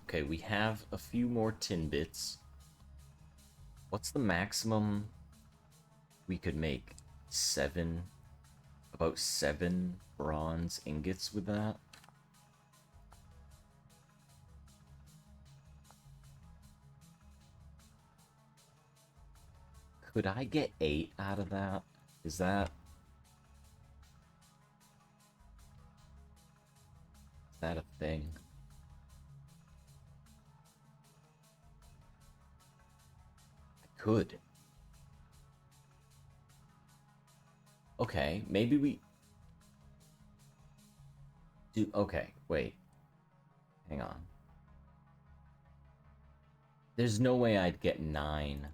Okay, we have a few more tin bits. What's the maximum we could make? 7? About 7 bronze ingots with that? Could I get 8 out of that? Is that a thing? I could. Okay, maybe we do. Okay, wait. Hang on. There's no way I'd get 9.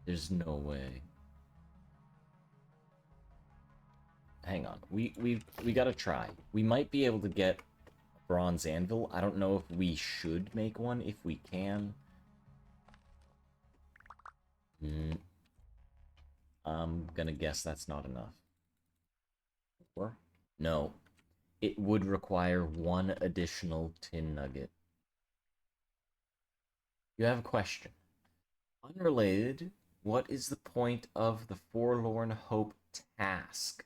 There's no way. Hang on. We gotta try. We might be able to get a bronze anvil. I don't know if we should make one. If we can. I'm gonna guess that's not enough. Or? No. It would require 1 additional tin nugget. You have a question. Unrelated, what is the point of the Forlorn Hope task?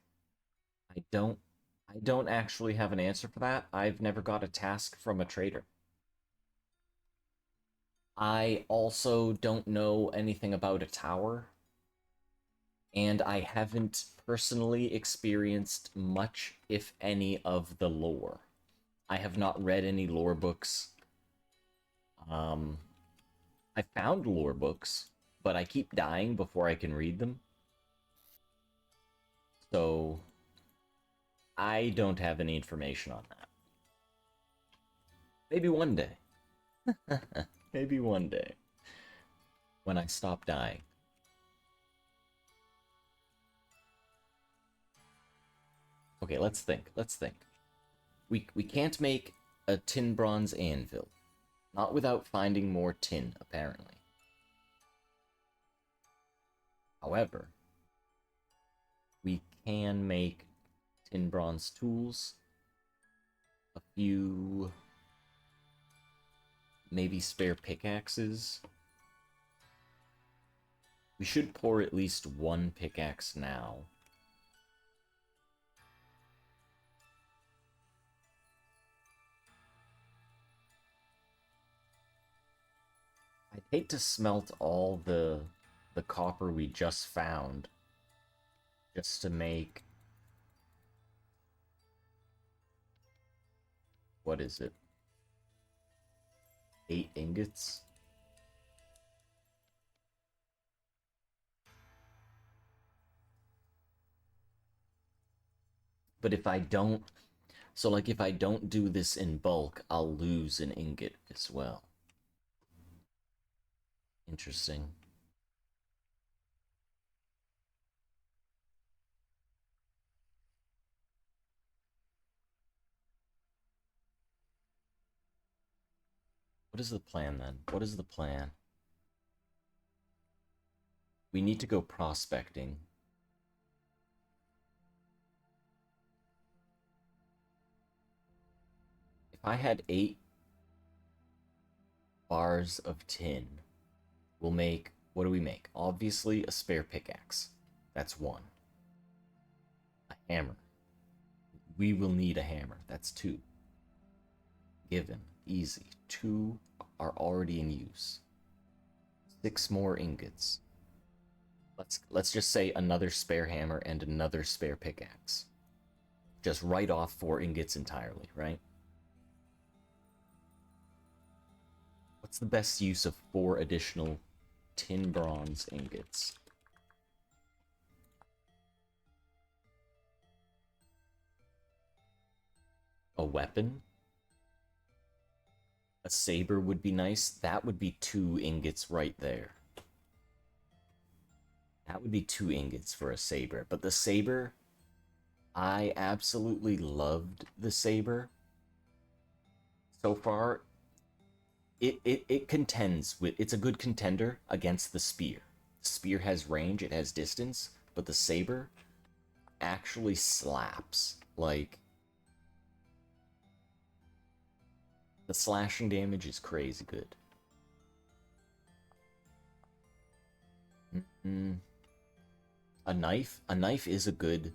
I don't actually have an answer for that. I've never got a task from a trader. I also don't know anything about a tower. And I haven't personally experienced much, if any, of the lore. I have not read any lore books. I found lore books, but I keep dying before I can read them. So, I don't have any information on that. Maybe one day. Maybe one day. When I stop dying. Okay, let's think. Let's think. We can't make a tin bronze anvil. Not without finding more tin, apparently. However, we can make tin bronze tools. A few... maybe spare pickaxes. We should pour at least 1 pickaxe now. I'd hate to smelt all the copper we just found just to make... what is it? 8 ingots? But if I don't... so, like, if I don't do this in bulk, I'll lose an ingot as well. Interesting. What is the plan, then? What is the plan? We need to go prospecting. If I had 8 bars of tin, we'll make... what do we make? Obviously, a spare pickaxe. That's 1. A hammer. We will need a hammer. That's 2. Given. Easy. 2 are already in use. 6 more ingots. Let's just say another spare hammer and another spare pickaxe. Just write off 4 ingots entirely, right? What's the best use of 4 additional tin bronze ingots? A weapon? A saber would be nice. That would be 2 ingots right there. That would be 2 ingots for a saber. But the saber, I absolutely loved the saber. So far, it contends with... it's a good contender against the spear. The spear has range, it has distance, but the saber actually slaps. Like, The slashing damage is crazy good. A knife? A knife is a good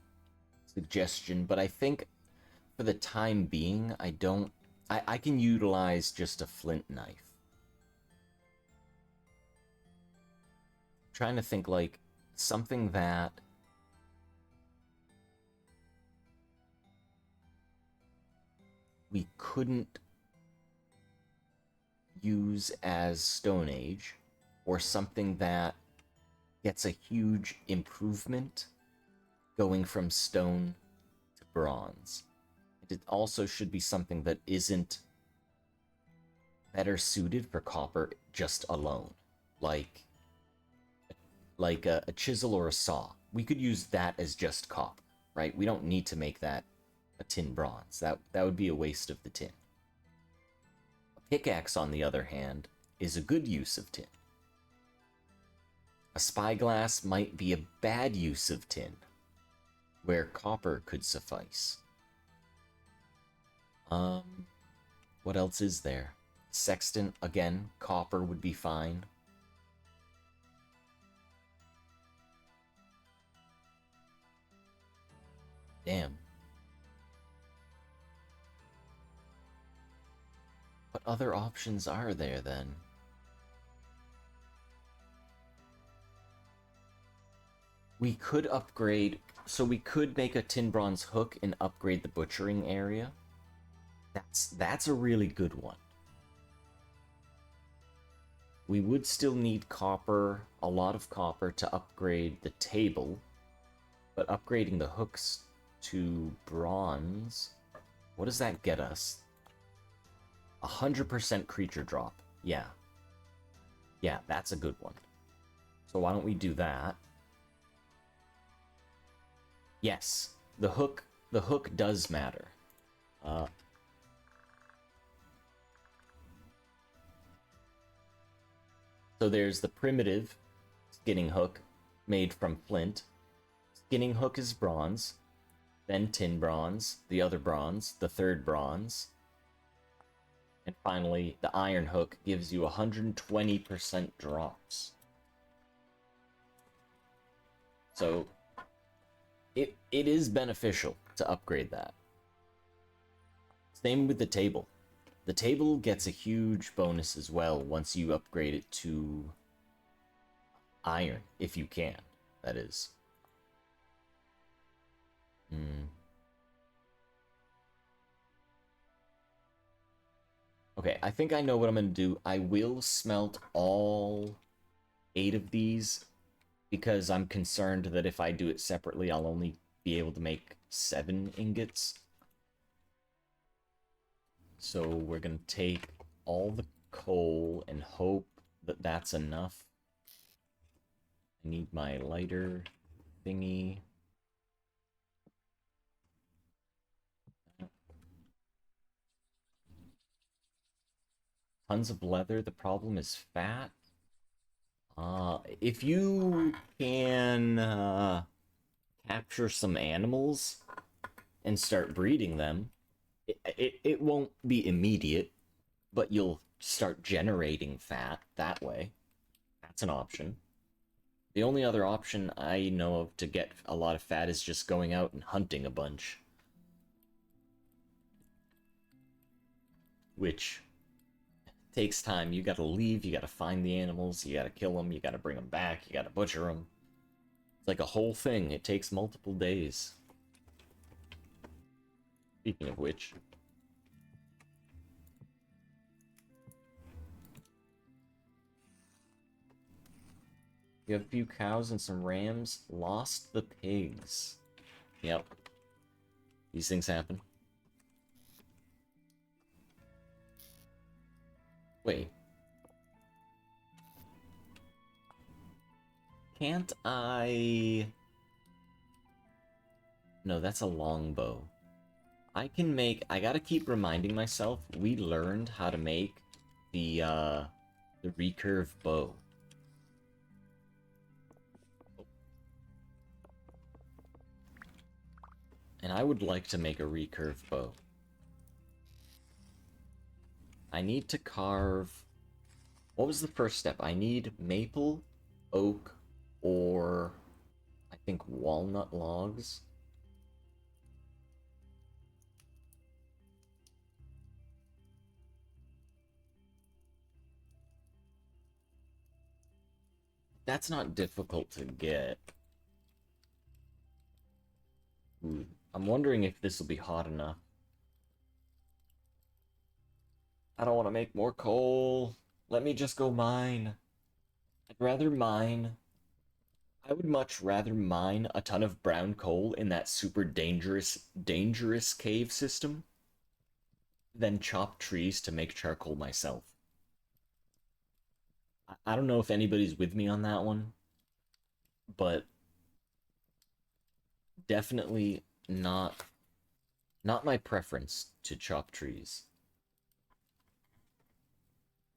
suggestion, but I think for the time being, I can utilize just a flint knife. I'm trying to think, like, something that we couldn't use as Stone Age, or something that gets a huge improvement going from stone to bronze. It also should be something that isn't better suited for copper just alone, like a chisel or a saw. We could use that as just copper, right? We don't need to make that a tin bronze. That would be a waste of the tin. A pickaxe, on the other hand, is a good use of tin. A spyglass might be a bad use of tin, where copper could suffice. What else is there? Sextant, again, copper would be fine. Damn. What other options are there, then? We could upgrade... So we could make a tin bronze hook and upgrade the butchering area. That's a really good one. We would still need copper, a lot of copper, to upgrade the table. But upgrading the hooks to bronze... What does that get us? 100% creature drop. Yeah. Yeah, that's a good one. So why don't we do that? Yes, the hook does matter. So there's the primitive skinning hook made from flint. Skinning hook is bronze, then tin bronze, the other bronze, the third bronze. And finally, the iron hook gives you 120% drops. So it is beneficial to upgrade that. Same with the table. The table gets a huge bonus as well once you upgrade it to iron, if you can, that is. Okay, I think I know what I'm going to do. I will smelt all 8 of these because I'm concerned that if I do it separately, I'll only be able to make 7 ingots. So we're going to take all the coal and hope that that's enough. I need my lighter thingy. Tons of leather. The problem is fat. If you can capture some animals and start breeding them, it won't be immediate, but you'll start generating fat that way. That's an option. The only other option I know of to get a lot of fat is just going out and hunting a bunch. Which takes time. You gotta leave, you gotta find the animals, you gotta kill them, you gotta bring them back, you gotta butcher them. It's like a whole thing. It takes multiple days. Speaking of which... You have a few cows and some rams. Lost the pigs. Yep. These things happen. Wait. Can't I... No, that's a longbow. I can make... I gotta keep reminding myself, we learned how to make the recurve bow. And I would like to make a recurve bow. I need to carve... What was the first step? I need maple, oak, or I think walnut logs. That's not difficult to get. Ooh, I'm wondering if this will be hot enough. I don't want to make more coal. Let me just go mine. I'd rather mine. I would much rather mine a ton of brown coal in that super dangerous cave system than chop trees to make charcoal myself. I don't know if anybody's with me on that one, but definitely not my preference to chop trees.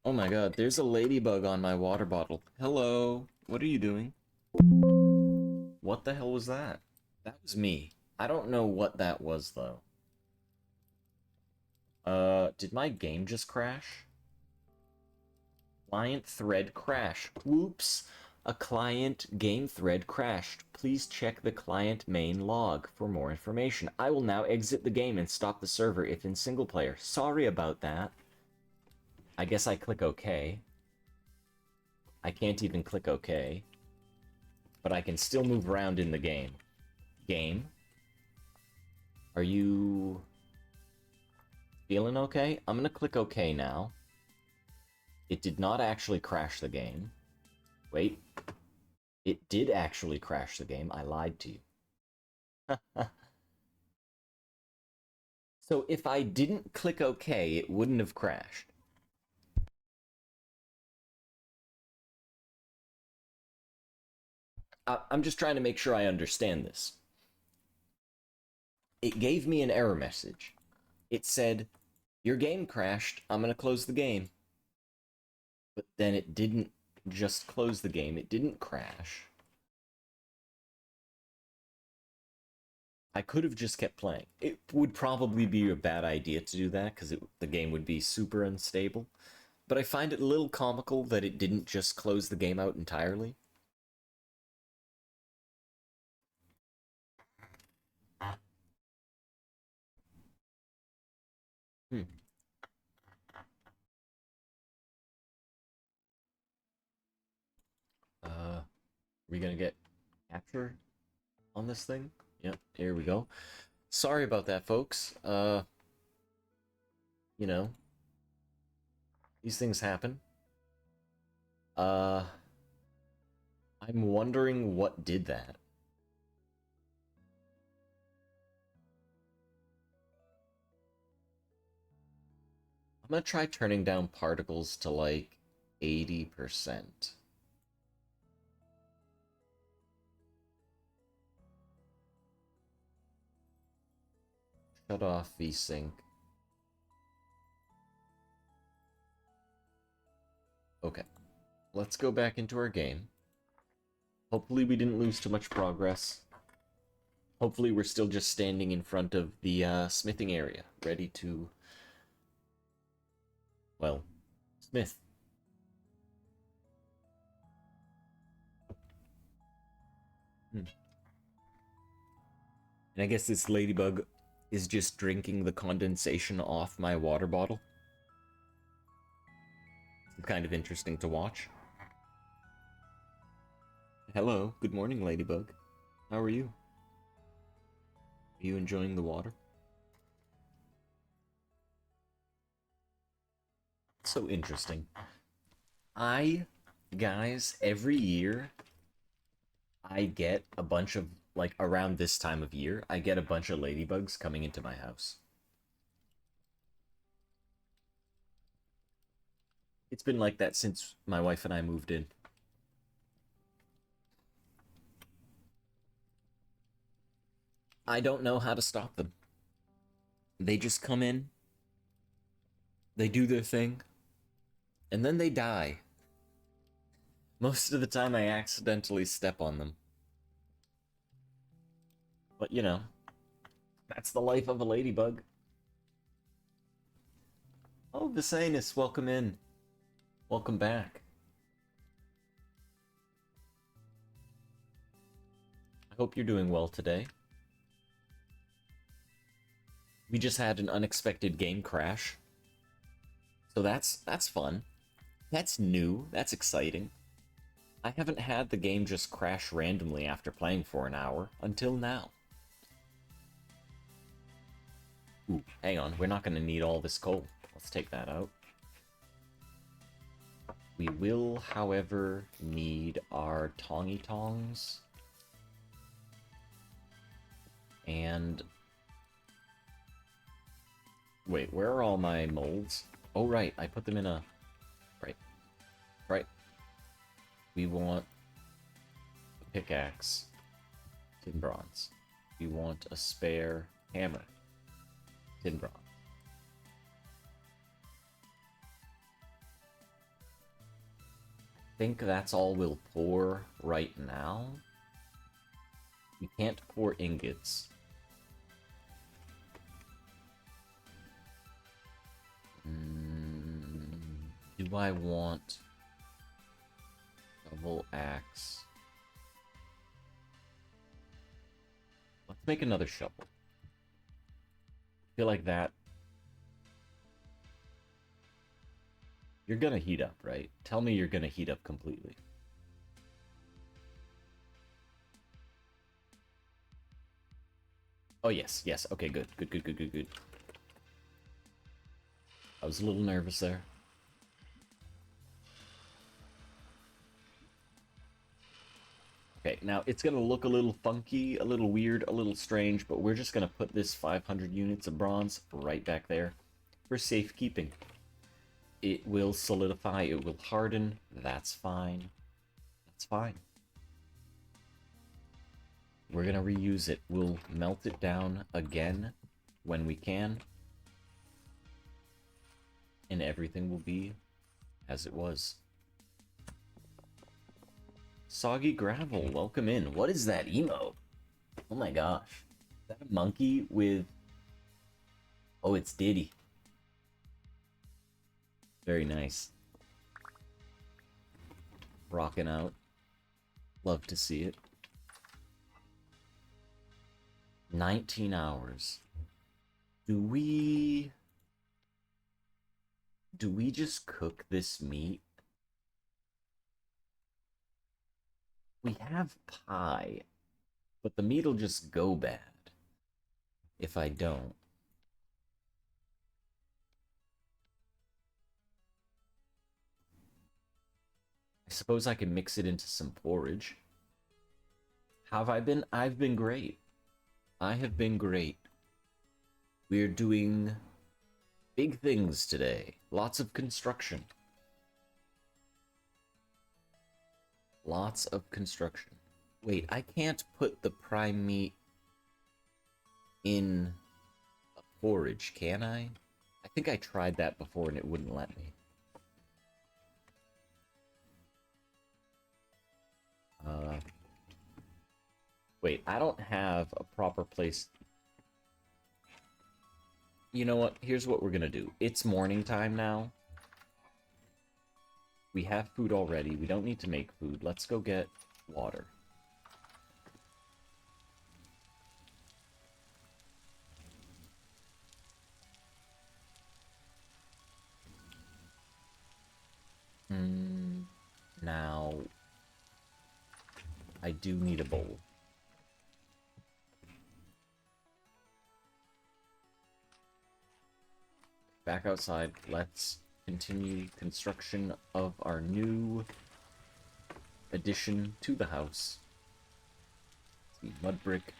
Oh my god, there's a ladybug on my water bottle. Hello, what are you doing? What the hell was that? That was me. I don't know what that was, though. Did my game just crash? Client thread crash. Whoops! A client game thread crashed. Please check the client main log for more information. I will now exit the game and stop the server if in single player. Sorry about that. I guess I click OK. I can't even click OK. But I can still move around in the game. Game? Are you feeling okay? I'm gonna click OK now. It did not actually crash the game. Wait. It did actually crash the game. I lied to you. So if I didn't click OK, it wouldn't have crashed. I'm just trying to make sure I understand this. It gave me an error message. It said, your game crashed. I'm going to close the game. But then it didn't just close the game. It didn't crash. I could have just kept playing. It would probably be a bad idea to do that because the game would be super unstable. But I find it a little comical that it didn't just close the game out entirely. Hmm. Are we gonna get capture on this thing? Yep, here we go. Sorry about that, folks. You know, these things happen. I'm wondering what did that. I'm gonna try turning down particles to like 80%. Shut off VSync. Okay, let's go back into our game. Hopefully we didn't lose too much progress. Hopefully we're still just standing in front of the smithing area, ready to, well, smith. And I guess this ladybug is just drinking the condensation off my water bottle. It's kind of interesting to watch. Hello, good morning, ladybug. How are you? Are you enjoying the water? So interesting. Guys, every year, I get a bunch of, like, around this time of year, I get a bunch of ladybugs coming into my house. It's been like that since my wife and I moved in. I don't know how to stop them. They just come in, they do their thing, and then they die. Most of the time I accidentally step on them. But, you know, that's the life of a ladybug. Oh, Visanus, welcome in. Welcome back. I hope you're doing well today. We just had an unexpected game crash. So that's fun. That's new. That's exciting. I haven't had the game just crash randomly after playing for an hour until now. Ooh, hang on. We're not going to need all this coal. Let's take that out. We will, however, need our tongy tongs. And... wait, where are all my molds? Oh, right. I put them in a... Right. We want a pickaxe. Tin bronze. We want a spare hammer. Tin bronze. I think that's all we'll pour right now. We can't pour ingots. Do I want double axe? Let's make another shovel. I feel like that... you're gonna heat up, right? Tell me you're gonna heat up completely. Oh, yes. Okay, good. Good. I was a little nervous there. Okay, now it's gonna look a little funky, a little weird, a little strange, but we're just gonna put this 500 units of bronze right back there for safekeeping. It will solidify, it will harden, that's fine. That's fine. We're gonna reuse it. We'll melt it down again when we can. And everything will be as it was. Soggy Gravel, welcome in. What is that emote? Oh my gosh. Is that a monkey with... oh, it's Diddy. Very nice. Rocking out. Love to see it. 19 hours. Do we just cook this meat? We have pie, but the meat'll just go bad if I don't. I suppose I can mix it into some porridge. How have I been? I've been great. I have been great. We're doing big things today. Lots of construction. Lots of construction. Wait, I can't put the prime meat in a porridge, can I? I think I tried that before and it wouldn't let me. Wait, I don't have a proper place. You know what? Here's what we're gonna do. It's morning time now. We have food already. We don't need to make food. Let's go get water. Now, I do need a bowl. Back outside. Let's continue construction of our new addition to the house. Some mud brick.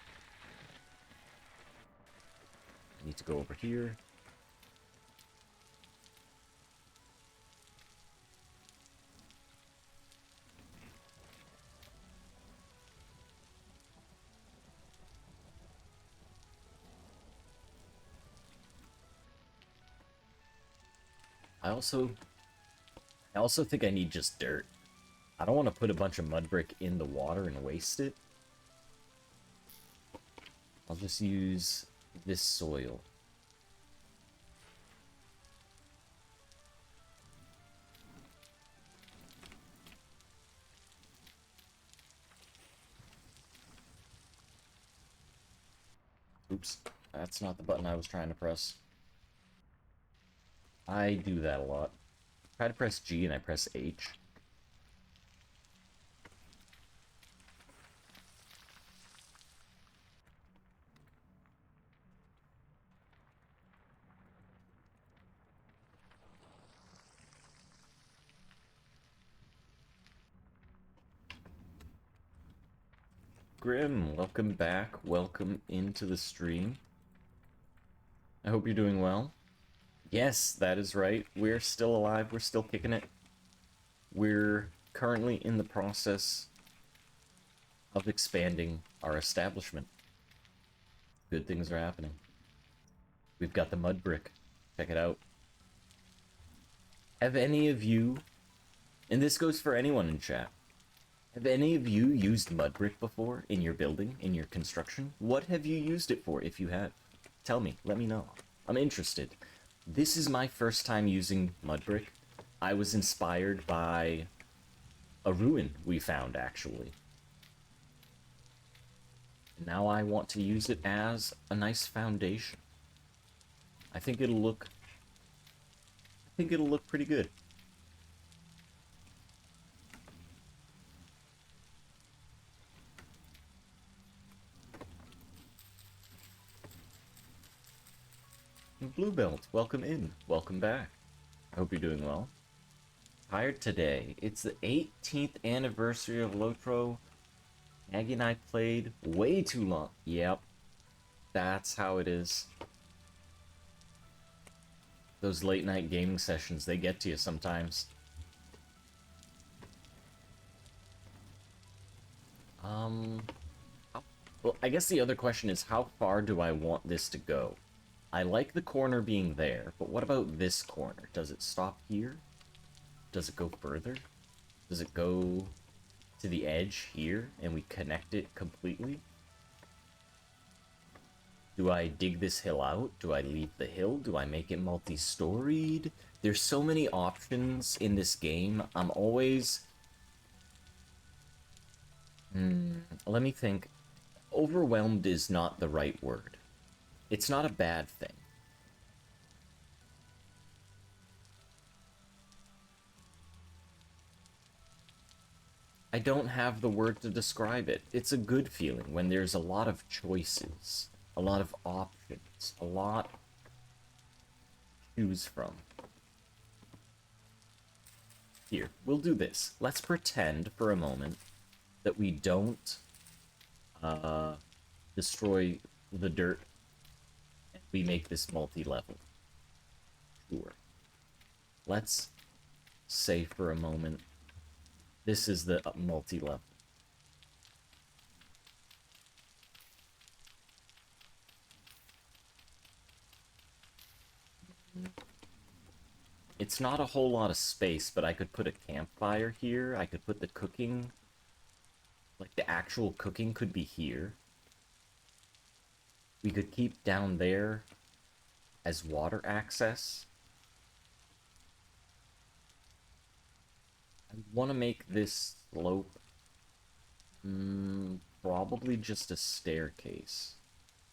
I need to go over here. I also think I need just dirt. I don't want to put a bunch of mud brick in the water and waste it. I'll just use this soil. Oops, that's not the button I was trying to press. I do that a lot. Try to press G and I press H. Grim, welcome back. Welcome into the stream. I hope you're doing well. Yes, that is right. We're still alive. We're still kicking it. We're currently in the process of expanding our establishment. Good things are happening. We've got the mud brick. Check it out. Have any of you, and this goes for anyone in chat, have any of you used mud brick before in your building, in your construction? What have you used it for if you have? Tell me, let me know. I'm interested. This is my first time using mud brick. I was inspired by a ruin we found, actually. Now I want to use it as a nice foundation. I think it'll look pretty good. Blue Belt, welcome in. Welcome back. I hope you're doing well. Tired today. It's the 18th anniversary of Lotro. Maggie and I played way too long. Yep. That's how it is. Those late night gaming sessions, they get to you sometimes. Well, I guess the other question is, how far do I want this to go? I like the corner being there, but what about this corner? Does it stop here? Does it go further? Does it go to the edge here and we connect it completely? Do I dig this hill out? Do I leave the hill? Do I make it multi-storied? There's so many options in this game. I'm always... let me think. Overwhelmed is not the right word. It's not a bad thing. I don't have the word to describe it. It's a good feeling when there's a lot of choices, a lot of options, a lot to choose from. Here, we'll do this. Let's pretend for a moment that we don't destroy the dirt. We make this multi-level. Sure. Let's say for a moment, this is the multi-level. It's not a whole lot of space, but I could put a campfire here. I could put the cooking, like the actual cooking could be here. We could keep down there as water access. I want to make this slope probably just a staircase.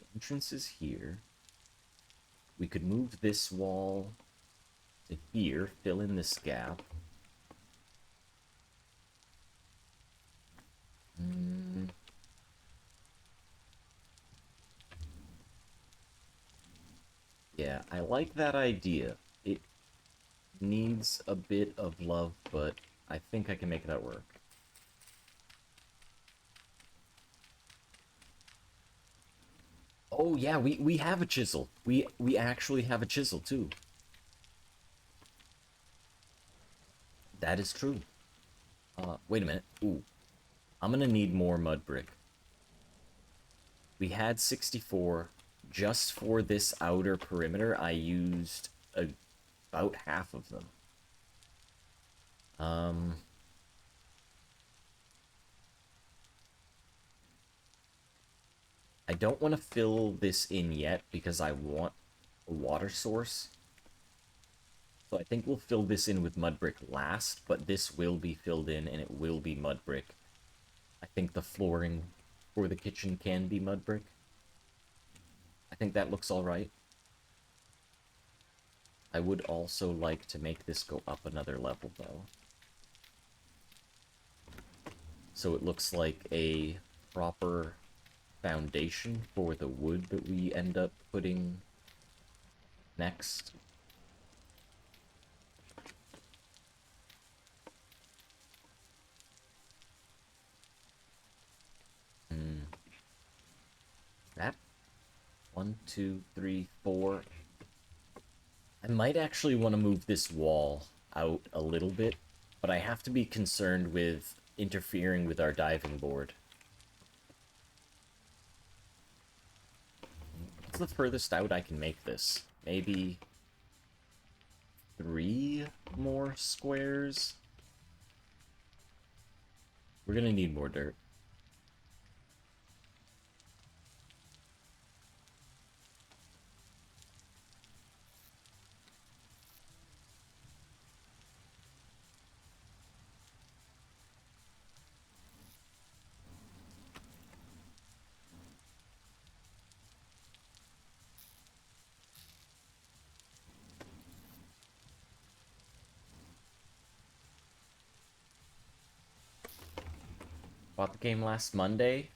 The entrance is here. We could move this wall to here, fill in this gap. Yeah, I like that idea. It needs a bit of love, but I think I can make that work. Oh yeah, we have a chisel. We actually have a chisel too. That is true. Wait a minute. Ooh. I'm gonna need more mud brick. We had 64. Just for this outer perimeter, I used about half of them. I don't want to fill this in yet because I want a water source. So I think we'll fill this in with mud brick last, but this will be filled in and it will be mud brick. I think the flooring for the kitchen can be mud brick. think that looks alright. I would also like to make this go up another level, though. So it looks like a proper foundation for the wood that we end up putting next. That 1, 2, 3, 4. I might actually want to move this wall out a little bit, but I have to be concerned with interfering with our diving board. What's the furthest out I can make this? Maybe 3 more squares? We're gonna need more dirt. Bought the game last Monday.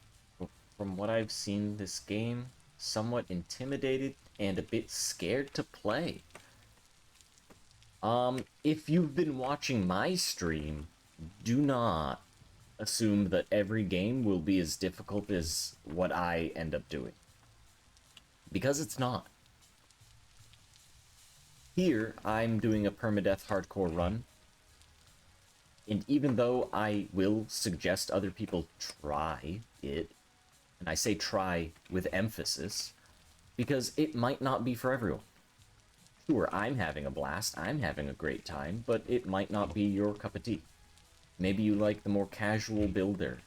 From what I've seen, this game, somewhat intimidated and a bit scared to play. If you've been watching my stream, do not assume that every game will be as difficult as what I end up doing. Because it's not. Here, I'm doing a permadeath hardcore run. And even though I will suggest other people try it, and I say try with emphasis, because it might not be for everyone. Sure, I'm having a blast, I'm having a great time, but it might not be your cup of tea. Maybe you like the more casual builder,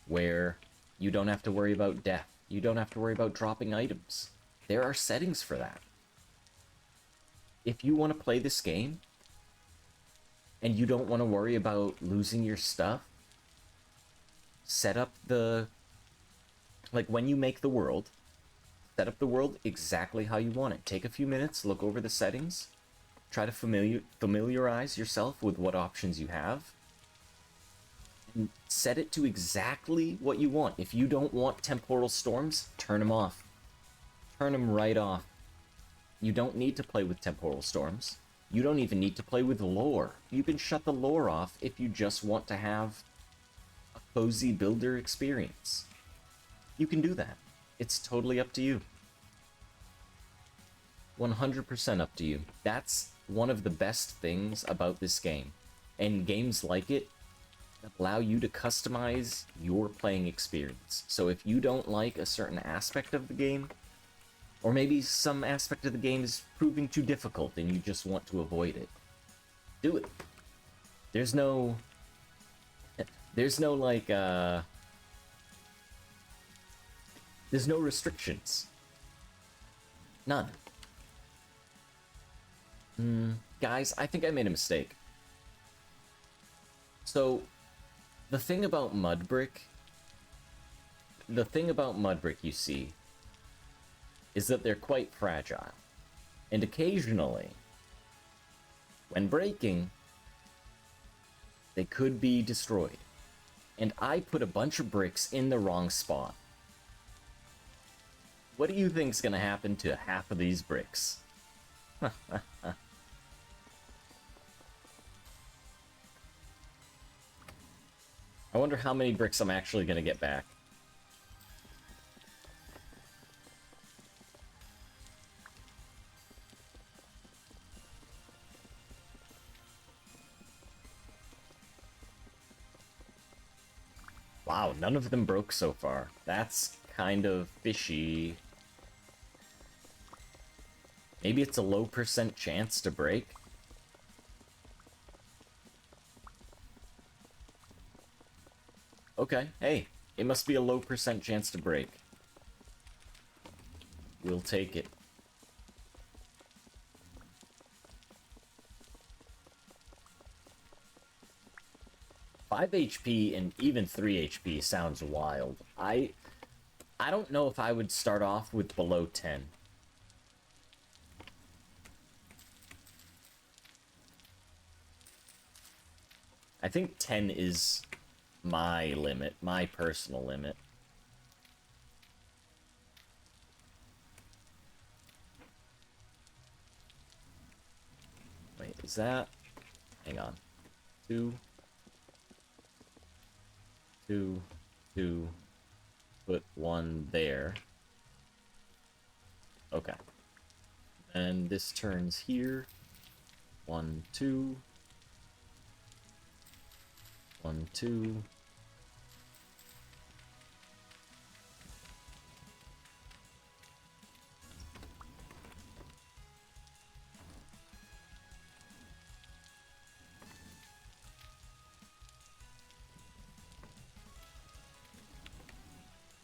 where you don't have to worry about death, you don't have to worry about dropping items. There are settings for that. If you want to play this game, and you don't want to worry about losing your stuff, set up the... Like, when you make the world, set up the world exactly how you want it. Take a few minutes, look over the settings, try to familiarize yourself with what options you have, and set it to exactly what you want. If you don't want temporal storms, turn them off. Turn them right off. You don't need to play with temporal storms. You don't even need to play with lore. You can shut the lore off if you just want to have a cozy builder experience. You can do that. It's totally up to you. 100% up to you. That's one of the best things about this game. And games like it allow you to customize your playing experience. So if you don't like a certain aspect of the game, or maybe some aspect of the game is proving too difficult and you just want to avoid it, do it. There's no like, there's no restrictions. None. Guys, I think I made a mistake. So, the thing about mud brick, you see, is that they're quite fragile. And occasionally, when breaking, they could be destroyed. And I put a bunch of bricks in the wrong spot. What do you think's gonna happen to half of these bricks? I wonder how many bricks I'm actually gonna get back. Wow, none of them broke so far. That's kind of fishy. Maybe it's a low % chance to break? Okay, hey, it must be a low % chance to break. We'll take it. Five HP and even 3 HP sounds wild. I don't know if I would start off with below 10. I think 10 is my limit, my personal limit. Wait, is that... Hang on. 2, 2, 2, put 1 there. Okay. And this turns here. 1, 2. 1, 2.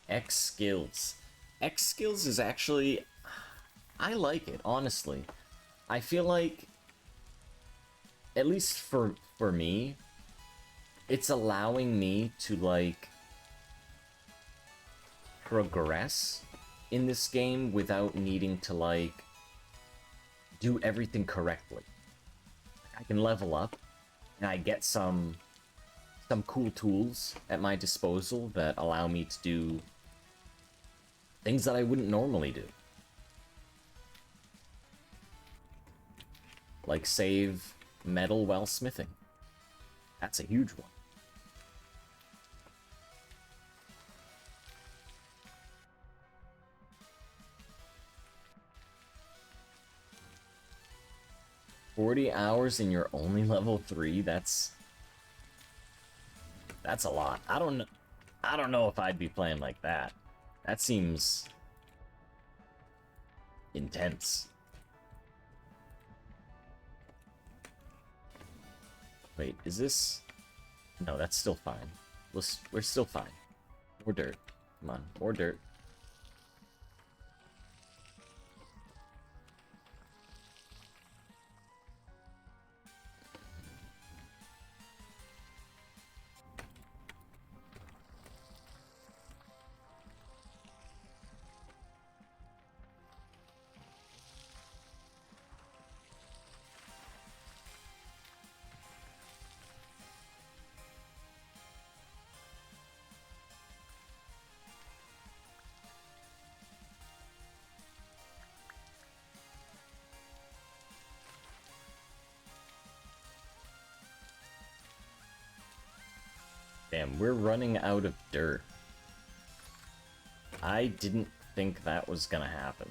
X skills. X skills is actually... I like it, honestly. I feel like, at least for me, it's allowing me to, like, progress in this game without needing to, like, do everything correctly. I can level up, and I get some cool tools at my disposal that allow me to do things that I wouldn't normally do. Like save metal while smithing. That's a huge one. $40 hours and you're only level 3, that's a lot. I don't know if I'd be playing like that. That seems intense. Wait, is this... No, that's still fine. We're still fine. More dirt. Come on, more dirt. Damn, we're running out of dirt. I didn't think that was gonna happen.